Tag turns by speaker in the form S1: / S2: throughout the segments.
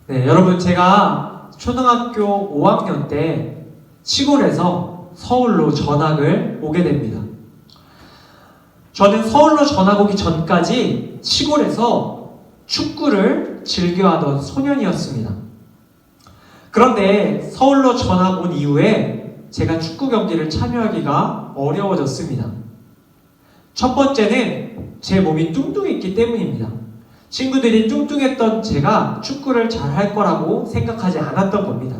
S1: 네, 여러분 제가 초등학교 5학년 때 시골에서 서울로 전학을 오게 됩니다. 저는 서울로 전학 오기 전까지 시골에서 축구를 즐겨하던 소년이었습니다. 그런데 서울로 전학 온 이후에 제가 축구 경기를 참여하기가 어려워졌습니다. 첫 번째는 제 몸이 뚱뚱했기 때문입니다. 친구들이 뚱뚱했던 제가 축구를 잘할 거라고 생각하지 않았던 겁니다.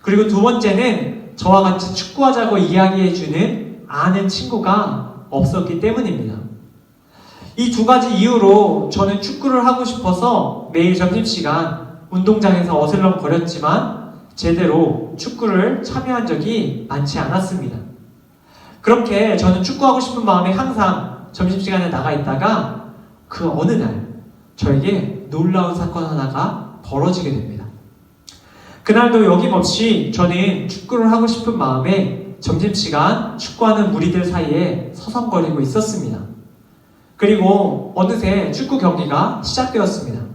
S1: 그리고 두 번째는 저와 같이 축구하자고 이야기해주는 아는 친구가 없었기 때문입니다. 이 두 가지 이유로 저는 축구를 하고 싶어서 매일 점심시간 운동장에서 어슬렁거렸지만 제대로 축구를 참여한 적이 많지 않았습니다. 그렇게 저는 축구하고 싶은 마음에 항상 점심시간에 나가 있다가 그 어느 날 저에게 놀라운 사건 하나가 벌어지게 됩니다. 그날도 여김없이 저는 축구를 하고 싶은 마음에 점심시간 축구하는 무리들 사이에 서성거리고 있었습니다. 그리고 어느새 축구 경기가 시작되었습니다.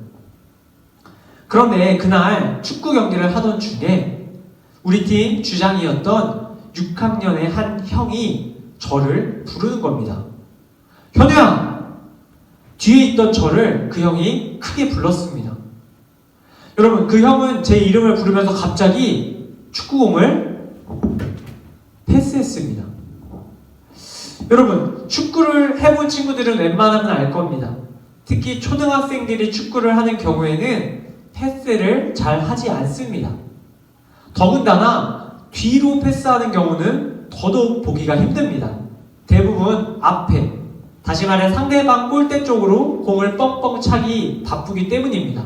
S1: 그런데 그날 축구 경기를 하던 중에 우리 팀 주장이었던 6학년의 한 형이 저를 부르는 겁니다. 현우야! 뒤에 있던 저를 그 형이 크게 불렀습니다. 여러분, 그 형은 제 이름을 부르면서 갑자기 축구공을 패스했습니다. 여러분, 축구를 해본 친구들은 웬만하면 알 겁니다. 특히 초등학생들이 축구를 하는 경우에는 패스를 잘 하지 않습니다. 더군다나 뒤로 패스하는 경우는 더더욱 보기가 힘듭니다. 대부분 앞에, 다시 말해 상대방 골대 쪽으로 공을 뻥뻥 차기 바쁘기 때문입니다.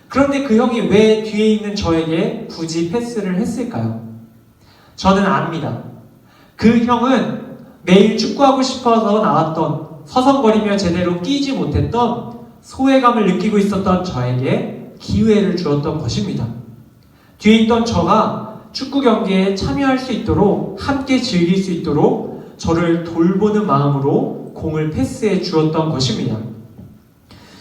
S1: 그런데 그 형이 왜 뒤에 있는 저에게 굳이 패스를 했을까요? 저는 압니다. 그 형은 매일 축구하고 싶어서 나왔던, 서성거리며 제대로 끼지 못했던 소외감을 느끼고 있었던 저에게 기회를 주었던 것입니다. 뒤에 있던 저가 축구 경기에 참여할 수 있도록, 함께 즐길 수 있도록 저를 돌보는 마음으로 공을 패스해 주었던 것입니다.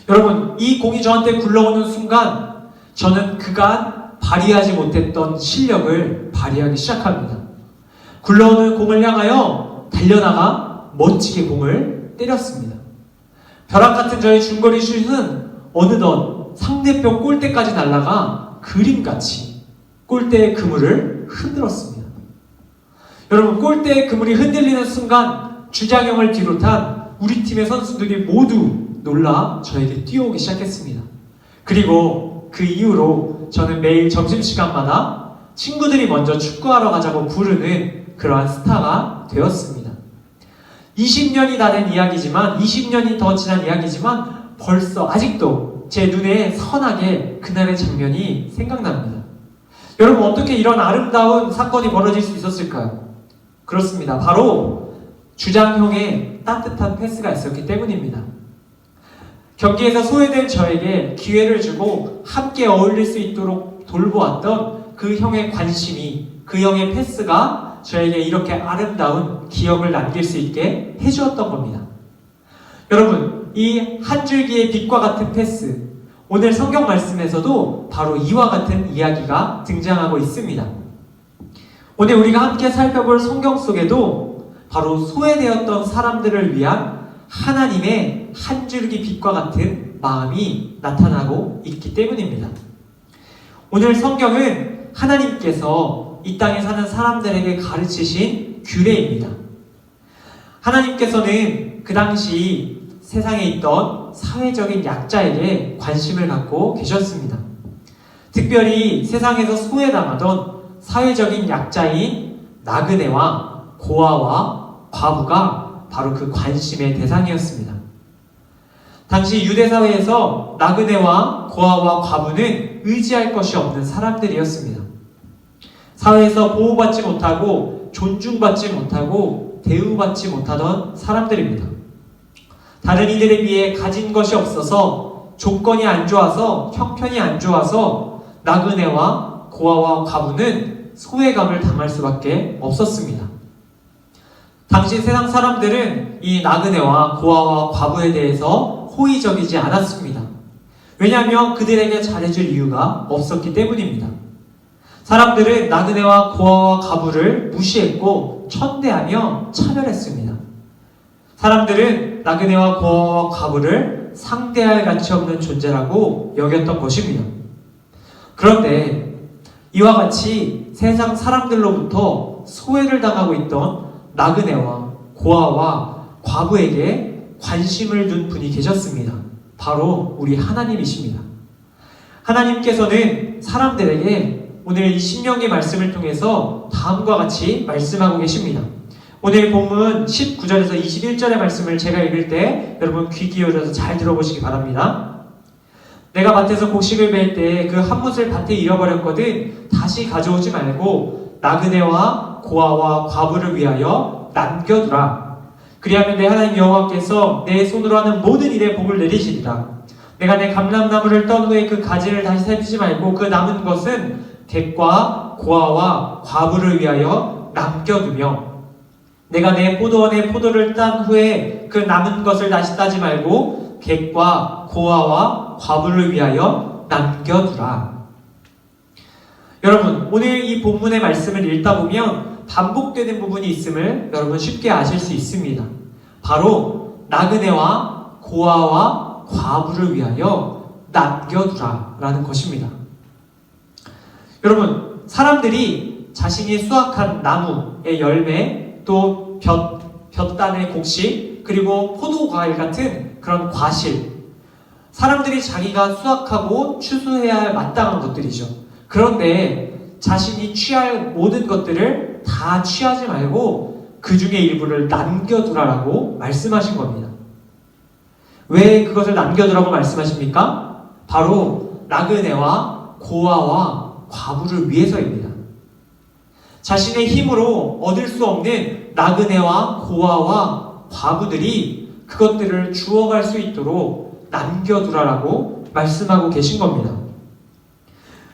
S1: 여러분, 이 공이 저한테 굴러오는 순간 저는 그간 발휘하지 못했던 실력을 발휘하기 시작합니다. 굴러오는 공을 향하여 달려나가 멋지게 공을 때렸습니다. 벼락같은 저의 중거리 슛은 어느덧 상대편 골대까지 날아가 그림같이 골대의 그물을 흔들었습니다. 여러분, 골대의 그물이 흔들리는 순간 주장형을 비롯한 우리 팀의 선수들이 모두 놀라 저에게 뛰어오기 시작했습니다. 그리고 그 이후로 저는 매일 점심시간마다 친구들이 먼저 축구하러 가자고 부르는 그러한 스타가 되었습니다. 20년이 다 된 이야기지만, 20년이 더 지난 이야기지만 벌써 아직도 제 눈에 선하게 그날의 장면이 생각납니다. 여러분, 어떻게 이런 아름다운 사건이 벌어질 수 있었을까요? 그렇습니다. 바로 주장형의 따뜻한 패스가 있었기 때문입니다. 경기에서 소외된 저에게 기회를 주고 함께 어울릴 수 있도록 돌보았던 그 형의 관심이, 그 형의 패스가 저에게 이렇게 아름다운 기억을 남길 수 있게 해주었던 겁니다. 여러분, 이 한 줄기의 빛과 같은 패스, 오늘 성경 말씀에서도 바로 이와 같은 이야기가 등장하고 있습니다. 오늘 우리가 함께 살펴볼 성경 속에도 바로 소외되었던 사람들을 위한 하나님의 한 줄기 빛과 같은 마음이 나타나고 있기 때문입니다. 오늘 성경은 하나님께서 이 땅에 사는 사람들에게 가르치신 규례입니다. 하나님께서는 그 당시 세상에 있던 사회적인 약자에게 관심을 갖고 계셨습니다. 특별히 세상에서 소외당하던 사회적인 약자인 나그네와 고아와 과부가 바로 그 관심의 대상이었습니다. 당시 유대사회에서 나그네와 고아와 과부는 의지할 것이 없는 사람들이었습니다. 사회에서 보호받지 못하고 존중받지 못하고 대우받지 못하던 사람들입니다. 다른 이들에 비해 가진 것이 없어서, 조건이 안 좋아서, 형편이 안 좋아서 나그네와 고아와 과부는 소외감을 당할 수밖에 없었습니다. 당시 세상 사람들은 이 나그네와 고아와 과부에 대해서 호의적이지 않았습니다. 왜냐하면 그들에게 잘해줄 이유가 없었기 때문입니다. 사람들은 나그네와 고아와 과부를 무시했고 천대하며 차별했습니다. 사람들은 나그네와 고아와 과부를 상대할 가치 없는 존재라고 여겼던 것입니다. 그런데 이와 같이 세상 사람들로부터 소외를 당하고 있던 나그네와 고아와 과부에게 관심을 둔 분이 계셨습니다. 바로 우리 하나님이십니다. 하나님께서는 사람들에게 오늘 이 신명기 말씀을 통해서 다음과 같이 말씀하고 계십니다. 오늘 본문 19절에서 21절의 말씀을 제가 읽을 때 여러분 귀 기울여서 잘 들어보시기 바랍니다. 내가 밭에서 곡식을 벨 때 그 한 뭇을 밭에 잃어버렸거든 다시 가져오지 말고 나그네와 고아와 과부를 위하여 남겨두라. 그리하면 내 하나님 여호와께서 내 손으로 하는 모든 일에 복을 내리시리라. 내가 내 감람나무를 떤 후에 그 가지를 다시 살피지 말고 그 남은 것은 객과 고아와 과부를 위하여 남겨두며 내가 내 포도원에 포도를 딴 후에 그 남은 것을 다시 따지 말고 객과 고아와 과부를 위하여 남겨두라. 여러분, 오늘 이 본문의 말씀을 읽다 보면 반복되는 부분이 있음을 여러분 쉽게 아실 수 있습니다. 바로 나그네와 고아와 과부를 위하여 남겨두라 라는 것입니다. 여러분, 사람들이 자신이 수확한 나무의 열매, 또 볕단의 곡식, 그리고 포도과일 같은 그런 과실, 사람들이 자기가 수확하고 추수해야 할 마땅한 것들이죠. 그런데 자신이 취할 모든 것들을 다 취하지 말고 그 중에 일부를 남겨두라라고 말씀하신 겁니다. 왜 그것을 남겨두라고 말씀하십니까? 바로 나그네와 고아와 과부를 위해서입니다. 자신의 힘으로 얻을 수 없는 나그네와 고아와 과부들이 그것들을 주워갈 수 있도록 남겨두라라고 말씀하고 계신 겁니다.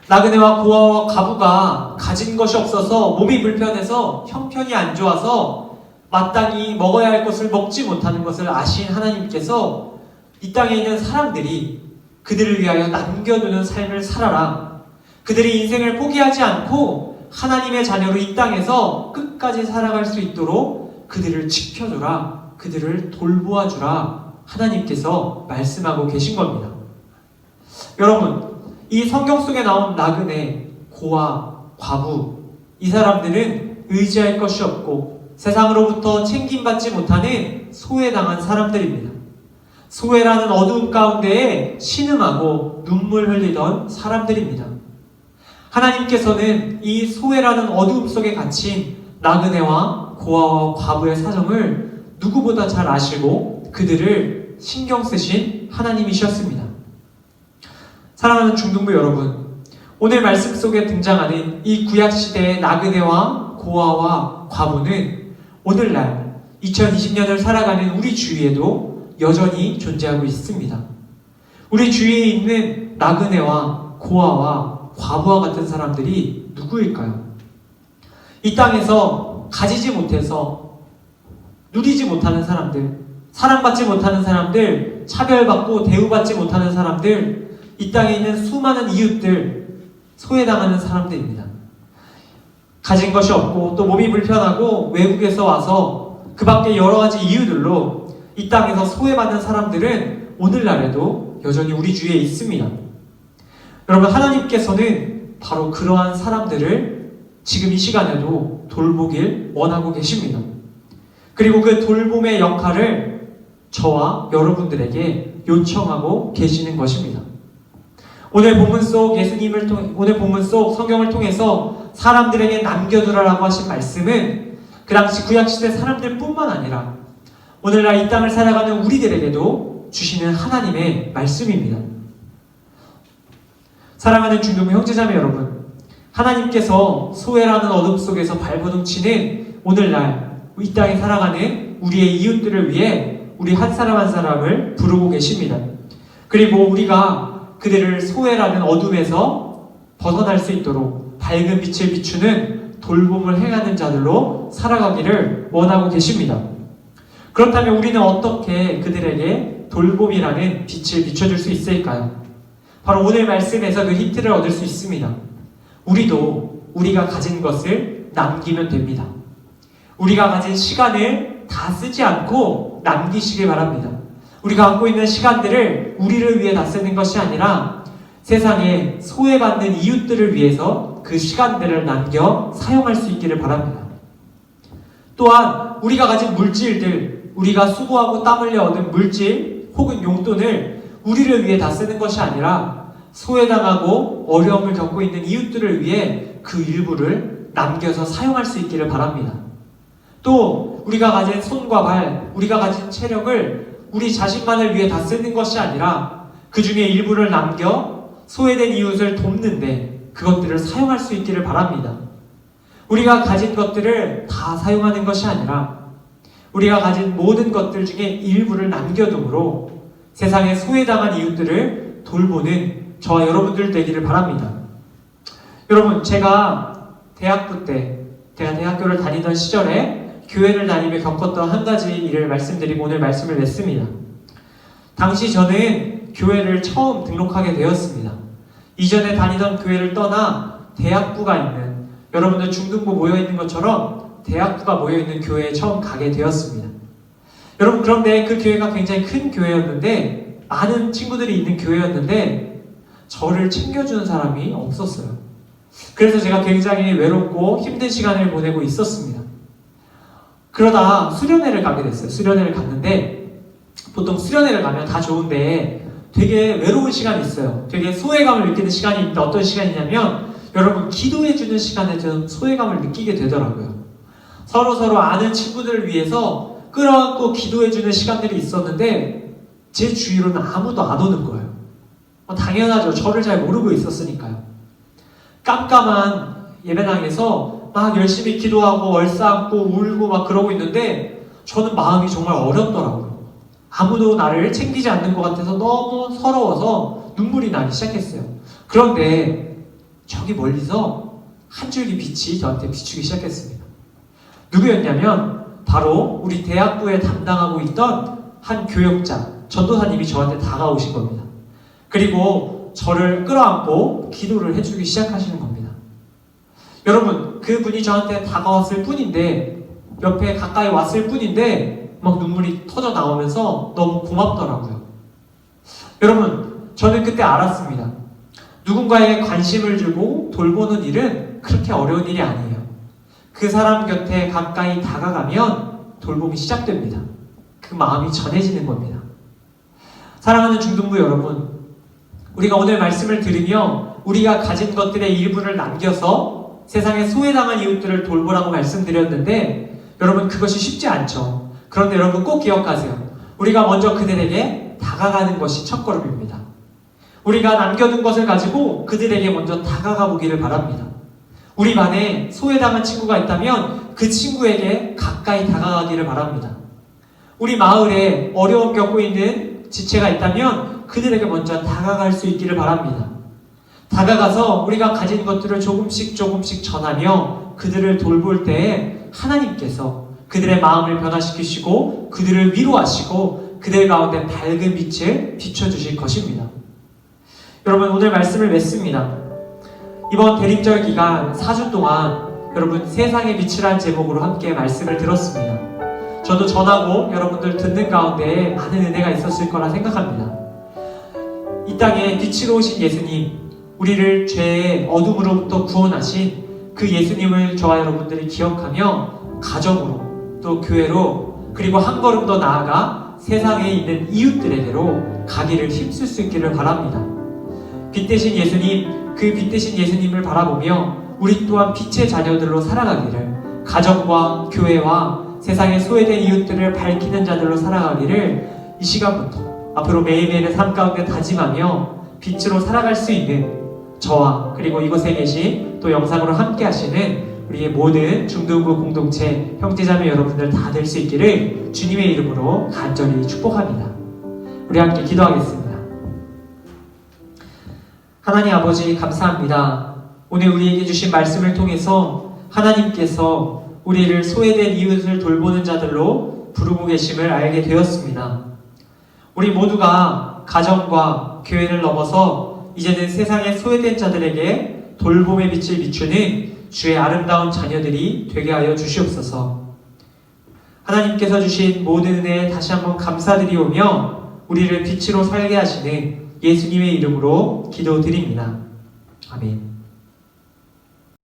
S1: 나그네와 고아와 과부가 가진 것이 없어서 몸이 불편해서 형편이 안 좋아서 마땅히 먹어야 할 것을 먹지 못하는 것을 아신 하나님께서 이 땅에 있는 사람들이 그들을 위하여 남겨두는 삶을 살아라. 그들이 인생을 포기하지 않고 하나님의 자녀로 이 땅에서 끝까지 살아갈 수 있도록 그들을 지켜주라. 그들을 돌보아주라. 하나님께서 말씀하고 계신 겁니다. 여러분, 이 성경 속에 나온 나그네, 고아, 과부, 이 사람들은 의지할 것이 없고 세상으로부터 챙김받지 못하는 소외당한 사람들입니다. 소외라는 어두움 가운데에 신음하고 눈물 흘리던 사람들입니다. 하나님께서는 이 소외라는 어두움 속에 갇힌 나그네와 고아와 과부의 사정을 누구보다 잘 아시고 그들을 신경 쓰신 하나님이셨습니다. 사랑하는 중등부 여러분, 오늘 말씀 속에 등장하는 이 구약시대의 나그네와 고아와 과부는 오늘날 2020년을 살아가는 우리 주위에도 여전히 존재하고 있습니다. 우리 주위에 있는 나그네와 고아와 과부와 같은 사람들이 누구일까요? 이 땅에서 가지지 못해서 누리지 못하는 사람들, 사랑받지 못하는 사람들, 차별받고 대우받지 못하는 사람들, 이 땅에 있는 수많은 이웃들, 소외당하는 사람들입니다. 가진 것이 없고 또 몸이 불편하고 외국에서 와서 그 밖에 여러 가지 이유들로 이 땅에서 소외받는 사람들은 오늘날에도 여전히 우리 주위에 있습니다. 여러분, 하나님께서는 바로 그러한 사람들을 지금 이 시간에도 돌보길 원하고 계십니다. 그리고 그 돌봄의 역할을 저와 여러분들에게 요청하고 계시는 것입니다. 오늘 본문 속 오늘 본문 속 성경을 통해서 사람들에게 남겨두라라고 하신 말씀은 그 당시 구약시대 사람들뿐만 아니라 오늘날 이 땅을 살아가는 우리들에게도 주시는 하나님의 말씀입니다. 사랑하는 중등부 형제자매 여러분, 하나님께서 소외라는 어둠 속에서 발버둥치는 오늘날 이 땅에 살아가는 우리의 이웃들을 위해 우리 한 사람 한 사람을 부르고 계십니다. 그리고 우리가 그들을 소외라는 어둠에서 벗어날 수 있도록 밝은 빛을 비추는 돌봄을 행하는 자들로 살아가기를 원하고 계십니다. 그렇다면 우리는 어떻게 그들에게 돌봄이라는 빛을 비춰줄 수 있을까요? 바로 오늘 말씀에서 그 힌트를 얻을 수 있습니다. 우리도 우리가 가진 것을 남기면 됩니다. 우리가 가진 시간을 다 쓰지 않고 남기시길 바랍니다. 우리가 갖고 있는 시간들을 우리를 위해 다 쓰는 것이 아니라 세상에 소외받는 이웃들을 위해서 그 시간들을 남겨 사용할 수 있기를 바랍니다. 또한 우리가 가진 물질들, 우리가 수고하고 땀 흘려 얻은 물질 혹은 용돈을 우리를 위해 다 쓰는 것이 아니라 소외당하고 어려움을 겪고 있는 이웃들을 위해 그 일부를 남겨서 사용할 수 있기를 바랍니다. 또 우리가 가진 손과 발, 우리가 가진 체력을 우리 자신만을 위해 다 쓰는 것이 아니라 그 중에 일부를 남겨 소외된 이웃을 돕는데 그것들을 사용할 수 있기를 바랍니다. 우리가 가진 것들을 다 사용하는 것이 아니라 우리가 가진 모든 것들 중에 일부를 남겨둠으로 세상에 소외당한 이웃들을 돌보는 저와 여러분들 되기를 바랍니다. 여러분, 제가 대학부 때, 제가 대학교를 다니던 시절에 교회를 다니며 겪었던 한 가지 일을 말씀드리고 오늘 말씀을 냈습니다. 당시 저는 교회를 처음 등록하게 되었습니다. 이전에 다니던 교회를 떠나 대학부가 있는, 여러분들 중등부 모여있는 것처럼 대학부가 모여있는 교회에 처음 가게 되었습니다. 여러분, 그런데 그 교회가 굉장히 큰 교회였는데, 많은 친구들이 있는 교회였는데 저를 챙겨주는 사람이 없었어요. 그래서 제가 굉장히 외롭고 힘든 시간을 보내고 있었습니다. 그러다 수련회를 가게 됐어요. 수련회를 갔는데 보통 수련회를 가면 다 좋은데 되게 외로운 시간이 있어요. 되게 소외감을 느끼는 시간이 있는데 어떤 시간이냐면 여러분, 기도해주는 시간에 저는 소외감을 느끼게 되더라고요. 서로 아는 친구들을 위해서 끌어안고 기도해주는 시간들이 있었는데 제 주위로는 아무도 안 오는 거예요. 당연하죠. 저를 잘 모르고 있었으니까요. 깜깜한 예배당에서 막 열심히 기도하고 얼싸안고 울고 막 그러고 있는데 저는 마음이 정말 어렵더라고요. 아무도 나를 챙기지 않는 것 같아서 너무 서러워서 눈물이 나기 시작했어요. 그런데 저기 멀리서 한 줄기 빛이 저한테 비추기 시작했습니다. 누구였냐면 바로 우리 대학부에 담당하고 있던 한 교역자, 전도사님이 저한테 다가오신 겁니다. 그리고 저를 끌어안고 기도를 해주기 시작하시는 겁니다. 여러분, 그분이 저한테 다가왔을 뿐인데, 옆에 가까이 왔을 뿐인데 막 눈물이 터져 나오면서 너무 고맙더라고요. 여러분, 저는 그때 알았습니다. 누군가에게 관심을 주고 돌보는 일은 그렇게 어려운 일이 아니에요. 그 사람 곁에 가까이 다가가면 돌봄이 시작됩니다. 그 마음이 전해지는 겁니다. 사랑하는 중등부 여러분, 우리가 오늘 말씀을 들으며 우리가 가진 것들의 일부를 남겨서 세상에 소외당한 이웃들을 돌보라고 말씀드렸는데 여러분, 그것이 쉽지 않죠. 그런데 여러분 꼭 기억하세요. 우리가 먼저 그들에게 다가가는 것이 첫걸음입니다. 우리가 남겨둔 것을 가지고 그들에게 먼저 다가가 보기를 바랍니다. 우리 반에 소외당한 친구가 있다면 그 친구에게 가까이 다가가기를 바랍니다. 우리 마을에 어려움 겪고 있는 지체가 있다면 그들에게 먼저 다가갈 수 있기를 바랍니다. 다가가서 우리가 가진 것들을 조금씩 전하며 그들을 돌볼 때에 하나님께서 그들의 마음을 변화시키시고 그들을 위로하시고 그들 가운데 밝은 빛을 비춰주실 것입니다. 여러분, 오늘 말씀을 맺습니다. 이번 대림절 기간 4주 동안 여러분 세상의 빛이라는 제목으로 함께 말씀을 들었습니다. 저도 전하고 여러분들 듣는 가운데 많은 은혜가 있었을 거라 생각합니다. 이 땅에 빛으로 오신 예수님, 우리를 죄의 어둠으로부터 구원하신 그 예수님을 저와 여러분들이 기억하며 가정으로 또 교회로 그리고 한 걸음 더 나아가 세상에 있는 이웃들에게로 가기를 힘쓸 수 있기를 바랍니다. 빛 대신 예수님, 그 빛 대신 예수님을 바라보며 우리 또한 빛의 자녀들로 살아가기를, 가정과 교회와 세상의 소외된 이웃들을 밝히는 자들로 살아가기를 이 시간부터 앞으로 매일매일의 삶 가운데 다짐하며 빛으로 살아갈 수 있는 저와 그리고 이곳에 계신 또 영상으로 함께 하시는 우리의 모든 중등부 공동체 형제자매 여러분들 다 될 수 있기를 주님의 이름으로 간절히 축복합니다. 우리 함께 기도하겠습니다. 하나님 아버지, 감사합니다. 오늘 우리에게 주신 말씀을 통해서 하나님께서 우리를 소외된 이웃을 돌보는 자들로 부르고 계심을 알게 되었습니다. 우리 모두가 가정과 교회를 넘어서 이제는 세상에 소외된 자들에게 돌봄의 빛을 비추는 주의 아름다운 자녀들이 되게 하여 주시옵소서. 하나님께서 주신 모든 은혜에 다시 한번 감사드리오며 우리를 빛으로 살게 하시는 예수님의 이름으로 기도드립니다. 아멘.